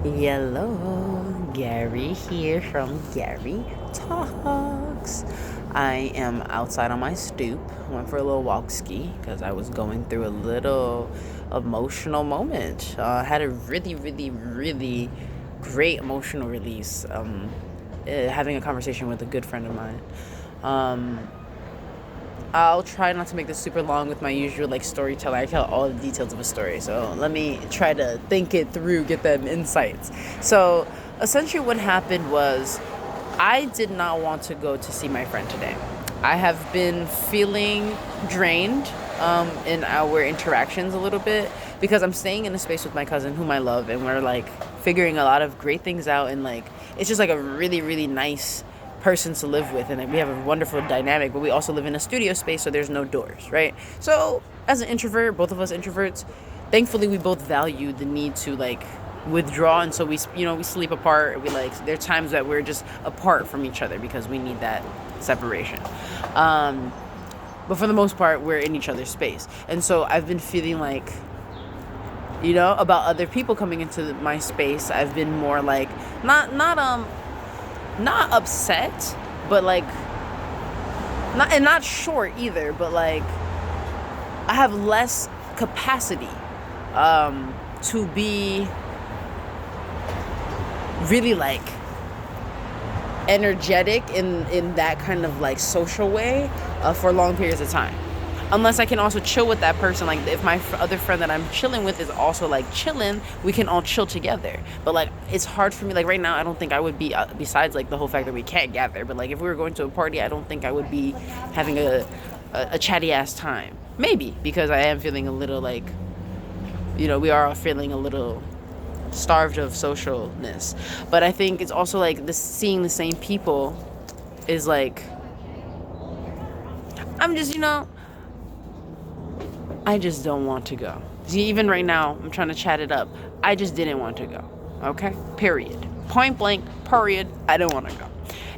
Hello, Gary here from Gari Talks. I am outside on my stoop. Went for a little walk ski because I was going through a little emotional moment. Had a really great emotional release. Having a conversation with a good friend of mine. Um, I'll try not to make this super long with my usual storytelling. I tell all the details of a story, so let me try to think it through, get them insights. So essentially, what happened was I did not want to go to see my friend today. I have been feeling drained in our interactions a little bit because I'm staying in a space with my cousin, whom I love, and we're figuring a lot of great things out, and it's just a really nice person to live with, and we have a wonderful dynamic, but we also live in a studio space, so there's no doors, right? So as an introvert, both of us introverts, thankfully we both value the need to withdraw, and so we sleep apart. There are times that we're just apart from each other because we need that separation, but for the most part we're in each other's space. And so I've been feeling about other people coming into my space. I've been more not upset, but not short either, but I have less capacity to be really energetic in that kind of social way for long periods of time, unless I can also chill with that person. If my other friend that I'm chilling with is also chilling, we can all chill together. But it's hard for me. Right now, I don't think I would be, besides the whole fact that we can't gather, but if we were going to a party, I don't think I would be having a chatty ass time. Maybe because I am feeling a little we are all feeling a little starved of socialness. But I think it's also seeing the same people is I'm just I just don't want to go. See, even right now, I'm trying to chat it up. I just didn't want to go. Okay? Period. Point blank, period. I don't want to go.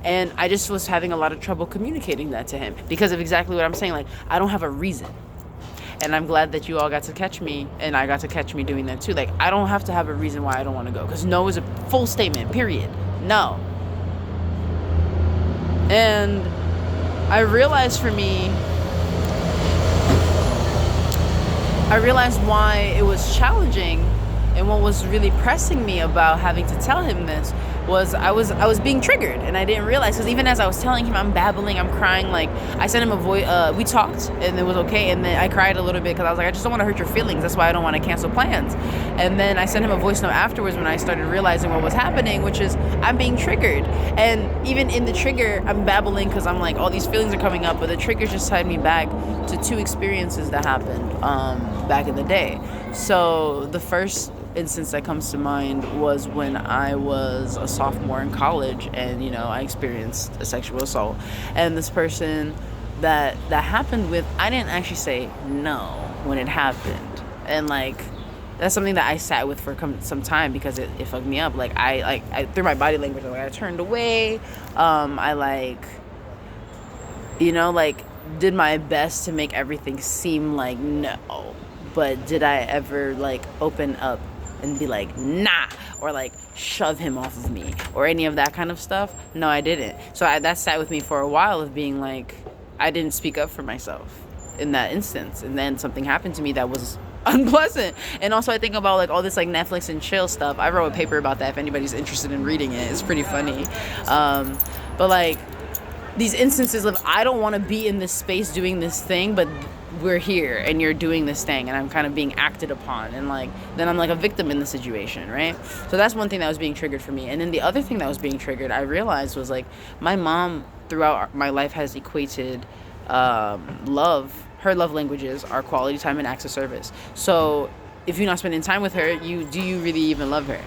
And I just was having a lot of trouble communicating that to him because of exactly what I'm saying. I don't have a reason. And I'm glad that you all got to catch me, and I got to catch me doing that too. I don't have to have a reason why I don't want to go, because no is a full statement, period. No. And I realized why it was challenging, and what was really pressing me about having to tell him this was I was being triggered, and I didn't realize, because even as I was telling him, I'm babbling, I'm crying. I sent him a voice. We talked, and it was okay, and then I cried a little bit because I was I just don't want to hurt your feelings. That's why I don't want to cancel plans. And then I sent him a voice note afterwards when I started realizing what was happening, which is I'm being triggered. And even in the trigger, I'm babbling because I'm all these feelings are coming up, but the trigger just tied me back to two experiences that happened back in the day. So the first instance that comes to mind was when I was a sophomore in college, and I experienced a sexual assault, and this person that happened with, I didn't actually say no when it happened, and that's something that I sat with for some time because it fucked me up. I through my body language, I turned away. I did my best to make everything seem no, but did I ever open up and be nah, or shove him off of me or any of that kind of stuff? No, I didn't. So that sat with me for a while of being I didn't speak up for myself in that instance, and then something happened to me that was unpleasant. And also I think about all this Netflix and chill stuff. I wrote a paper about that if anybody's interested in reading it. It's pretty funny. But these instances of I don't want to be in this space doing this thing, but we're here and you're doing this thing, and I'm kind of being acted upon, and then I'm a victim in the situation, right? So that's one thing that was being triggered for me. And then the other thing that was being triggered, I realized, was my mom throughout my life has equated love. Her love languages are quality time and acts of service. So if you're not spending time with her, do you really even love her?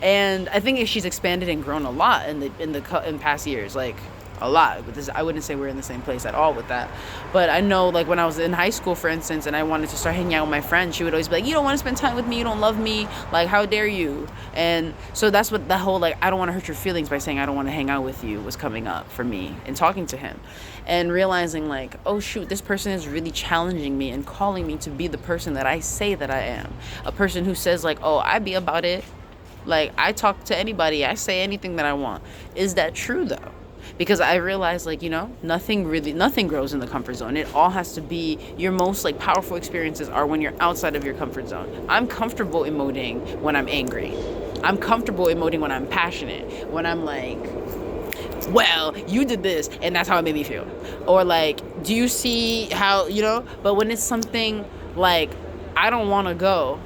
And I think she's expanded and grown a lot in past years, a lot. But I wouldn't say we're in the same place at all with that. But I know, when I was in high school, for instance, and I wanted to start hanging out with my friends, she would always be you don't want to spend time with me, you don't love me, how dare you? And so that's what the whole I don't want to hurt your feelings by saying I don't want to hang out with you was coming up for me in talking to him, and realizing oh shoot, this person is really challenging me and calling me to be the person that I say that I am, a person who says oh, I be about it, Like, I talk to anybody, I say anything that I want. Is that true though? Because I realized, like, nothing grows in the comfort zone. It all has to be, your most like powerful experiences are when you're outside of your comfort zone. I'm comfortable emoting when I'm angry. I'm comfortable emoting when I'm passionate, when I'm like, well, you did this and that's how it made me feel. Or like, do you see how, but when it's something like, I don't want to go,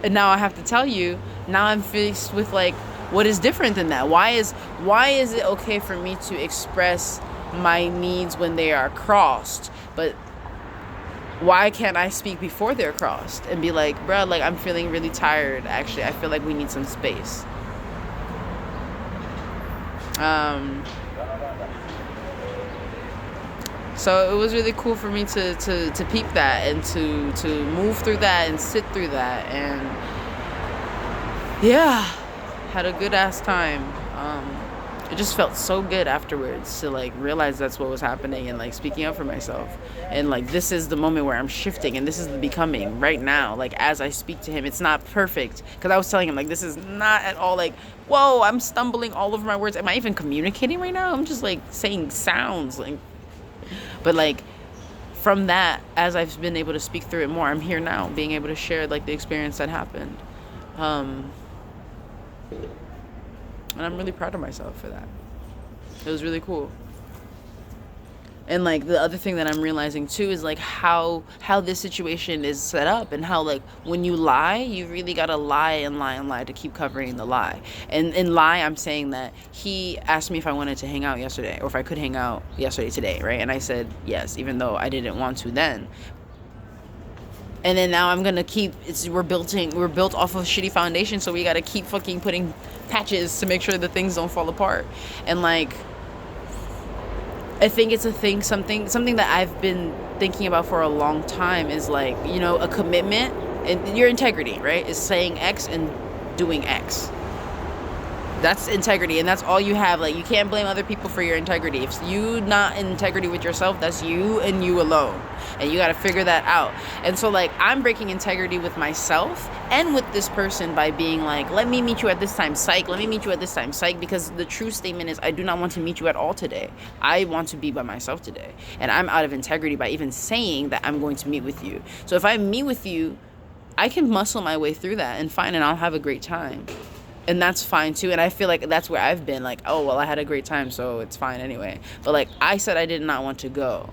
and now I have to tell you, now I'm faced with like, what is different than that? Why is it okay for me to express my needs when they are crossed, but why can't I speak before they're crossed and be like, bruh, like, I'm feeling really tired. Actually, I feel like we need some space. So it was really cool for me to peep that and to move through that and sit through that, and yeah, had a good ass time. It just felt so good afterwards to like realize that's what was happening and like speaking up for myself, and like this is the moment where I'm shifting and this is the becoming right now. Like as I speak to him, it's not perfect because I was telling him like this is not at all like, whoa, I'm stumbling all over my words. Am I even communicating right now? I'm just like saying sounds like, but like from that, as I've been able to speak through it more, I'm here now being able to share like the experience that happened. And I'm really proud of myself for that. It was really cool. And like the other thing that I'm realizing too is like how this situation is set up, and how like when you lie, you really gotta lie and lie and lie to keep covering the lie. And in lie, I'm saying that he asked me if I wanted to hang out yesterday, or if I could hang out today, right? And I said yes, even though I didn't want to then. And then now I'm gonna keep. We're built off of shitty foundation, so we gotta keep fucking putting patches to make sure that things don't fall apart. And like, I think it's a thing, something that I've been thinking about for a long time is like, a commitment and your integrity, right? Is saying X and doing X. That's integrity, and that's all you have. Like, you can't blame other people for your integrity. If you not in integrity with yourself, that's you and you alone, and you got to figure that out. And so like, I'm breaking integrity with myself and with this person by being like, let me meet you at this time, psych. Let me meet you at this time, psych. Because the true statement is, I do not want to meet you at all today. I want to be by myself today, and I'm out of integrity by even saying that I'm going to meet with you. So if I meet with you, I can muscle my way through that and fine, and I'll have a great time. And that's fine too. And I feel like that's where I've been like, oh, well, I had a great time, so it's fine anyway. But like, I said I did not want to go.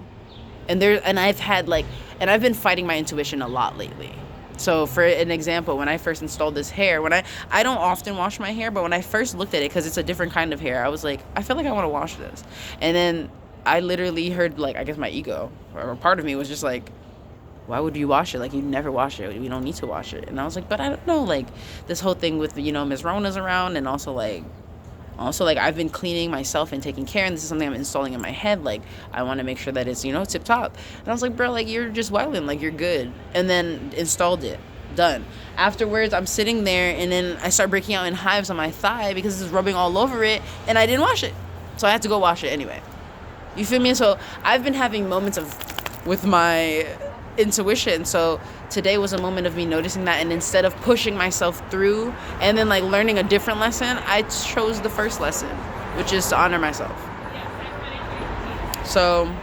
And I've been fighting my intuition a lot lately. So for an example, when I first installed this hair, I don't often wash my hair, but when I first looked at it, because it's a different kind of hair, I was like, I feel like I want to wash this. And then I literally heard, like, I guess my ego, or part of me was just like, why would you wash it? Like, you never wash it. We don't need to wash it. And I was like, but I don't know, like, this whole thing with, Ms. Rona's around, and also like I've been cleaning myself and taking care, and this is something I'm installing in my head. Like, I want to make sure that it's, tip top. And I was like, bro, like, you're just wilding, like, you're good. And then installed it. Done. Afterwards, I'm sitting there, and then I start breaking out in hives on my thigh because it's rubbing all over it, and I didn't wash it. So I had to go wash it anyway. You feel me? So I've been having moments with my intuition. So today was a moment of me noticing that, and instead of pushing myself through and then like learning a different lesson, I chose the first lesson, which is to honor myself. So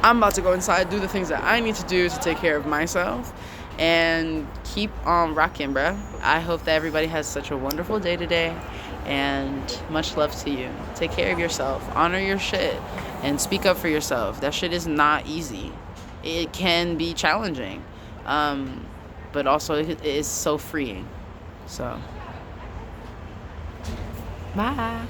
I'm about to go inside, do the things that I need to do to take care of myself, and keep on rocking, bruh. I hope that everybody has such a wonderful day today, and much love to you. Take care of yourself, honor your shit, and speak up for yourself. That shit is not easy. It can be challenging, but also it is so freeing. So, bye.